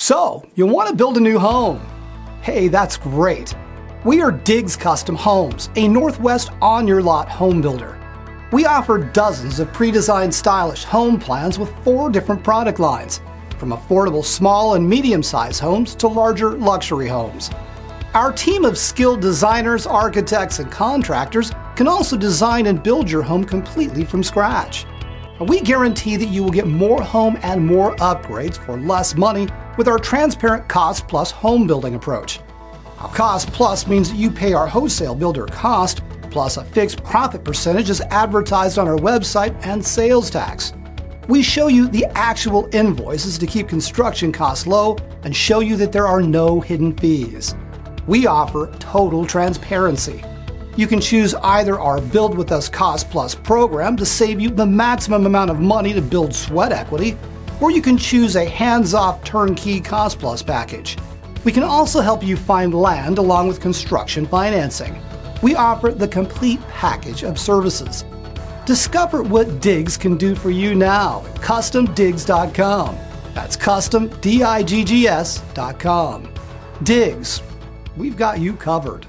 So, you want to build a new home? Hey, that's great. We are Diggs Custom Homes, a Northwest on-your-lot home builder. We offer dozens of pre-designed stylish home plans with 4 different product lines, from affordable small and medium-sized homes to larger luxury homes. Our team of skilled designers, architects, and contractors can also design and build your home completely from scratch. We guarantee that you will get more home and more upgrades for less money with our transparent cost plus home building approach. Our cost plus means that you pay our wholesale builder cost plus a fixed profit percentage as advertised on our website and sales tax. We show you the actual invoices to keep construction costs low and show you that there are no hidden fees. We offer total transparency. You can choose either our Build With Us Cost Plus program to save you the maximum amount of money to build sweat equity, or you can choose a hands-off turnkey Cost Plus package. We can also help you find land along with construction financing. We offer the complete package of services. Discover what Diggs can do for you now at CustomDiggs.com. That's CustomDiggs.com. Diggs, we've got you covered.